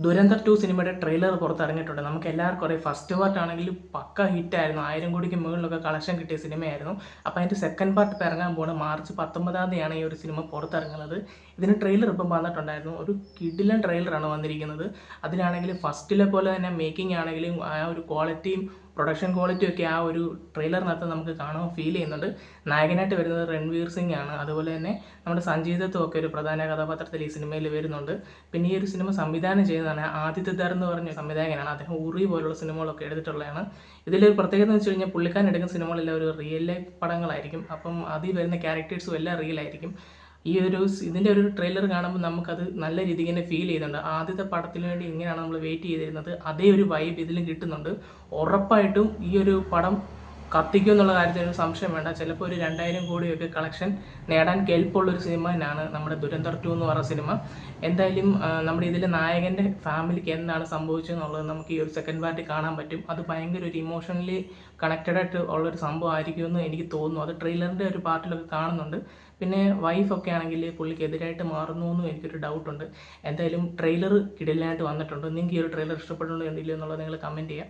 ദുരന്തർ 2 സിനിമയുടെ ട്രെയിലർ പുറത്തിറങ്ങിയിട്ടുണ്ട്. നമുക്ക് എല്ലാവർക്കും അറിയാം ഫസ്റ്റ് പാർട്ട് ആണെങ്കിൽ പക്ക ഹിറ്റായിരുന്നു. 1000 കോടിക്ക് മുകളിലൊക്കെ കളക്ഷൻ കിട്ടിയ സിനിമയായിരുന്നു. അപ്പോൾ അതിൻ്റെ സെക്കൻഡ് പാർട്ട് ഇപ്പോൾ ഇറങ്ങാൻ പോകുന്നത് മാർച്ച് 19-ാം തീയതിയാണ് ഈ ഒരു സിനിമ പുറത്തിറങ്ങുന്നത്. ഇതിന് ട്രെയിലർ ഇപ്പം വന്നിട്ടുണ്ടായിരുന്നു. ഒരു കിടിലൻ ട്രെയിലറാണ് വന്നിരിക്കുന്നത്. അതിലാണെങ്കിൽ ഫസ്റ്റിലെ പോലെ തന്നെ മേക്കിംഗ് ആണെങ്കിലും ആ ഒരു ക്വാളിറ്റിയും പ്രൊഡക്ഷൻ ക്വാളിറ്റിയും ഒക്കെ ആ ഒരു ട്രെയിലറിനകത്ത് നമുക്ക് കാണാൻ ഫീൽ ചെയ്യുന്നുണ്ട്. നായകനായിട്ട് വരുന്നത് രൺവീർ സിംഗ് ആണ്. അതുപോലെ തന്നെ നമ്മുടെ സഞ്ജയ് ദത്തും ഒക്കെ ഒരു പ്രധാന കഥാപാത്രത്തിൽ ഈ സിനിമയിൽ വരുന്നുണ്ട്. പിന്നെ ഈ ഒരു സിനിമ സംവിധാനം ചെയ്യുന്നതാണ് ആദിത്യ ധർ എന്ന് പറഞ്ഞ സംവിധായകനാണ്. അദ്ദേഹം ഉറി പോലുള്ള സിനിമകളൊക്കെ എടുത്തിട്ടുള്ളതാണ്. ഇതിലൊരു പ്രത്യേകത എന്ന് വെച്ച് കഴിഞ്ഞാൽ പുള്ളിക്കാരൻ എടുക്കുന്ന സിനിമകളെല്ലാം ഒരു റിയൽ ലൈഫ് പടങ്ങളായിരിക്കും. അപ്പം അതിൽ വരുന്ന ക്യാരക്ടേഴ്സും എല്ലാം റിയൽ ആയിരിക്കും. ഇതിൻ്റെ ഒരു ട്രെയിലർ കാണുമ്പോൾ നമുക്കത് നല്ല രീതിക്ക് തന്നെ ഫീൽ ചെയ്യുന്നുണ്ട്. ആദ്യത്തെ പടത്തിന് വേണ്ടി ഇങ്ങനെയാണ് നമ്മൾ വെയിറ്റ് ചെയ്തിരുന്നത്, അതേ ഒരു വൈബ് ഇതിലും കിട്ടുന്നുണ്ട്. ഉറപ്പായിട്ടും ഈ ഒരു പടം കത്തിക്കും എന്നുള്ള കാര്യത്തിൽ ഒരു സംശയം വേണ്ട. ചിലപ്പോൾ ഒരു 2000 കോടിയൊക്കെ കളക്ഷൻ നേടാൻ കെൽപ്പുള്ളൊരു സിനിമ തന്നെയാണ് നമ്മുടെ ദുരന്തർ 2 എന്ന് പറയുന്ന സിനിമ. എന്തായാലും നമ്മുടെ ഇതിലെ നായകൻ്റെ ഫാമിലിക്ക് എന്താണ് സംഭവിച്ചതെന്നുള്ളത് നമുക്ക് ഈ ഒരു സെക്കൻഡ് പാർട്ടിൽ കാണാൻ പറ്റും. അത് ഭയങ്കര ഒരു ഇമോഷണലി കണക്റ്റഡ് ആയിട്ട് ഉള്ളൊരു സംഭവം ആയിരിക്കുമെന്ന് എനിക്ക് തോന്നുന്നു. അത് ട്രെയിലറിൻ്റെ ഒരു പാർട്ടിലൊക്കെ കാണുന്നുണ്ട്. പിന്നെ വൈഫൊക്കെ ആണെങ്കിൽ പുള്ളിക്ക് എതിരായിട്ട് മാറുന്നു എന്നും എനിക്കൊരു ഡൗട്ടുണ്ട്. എന്തായാലും ട്രെയിലർ കിടിലനായിട്ട് വന്നിട്ടുണ്ട്. നിങ്ങൾക്ക് ഈ ഒരു ട്രെയിലർ ഇഷ്ടപ്പെട്ടുണ്ടോ എന്തില്ലോ എന്നുള്ളത് നിങ്ങൾ കമൻറ്റ് ചെയ്യുക.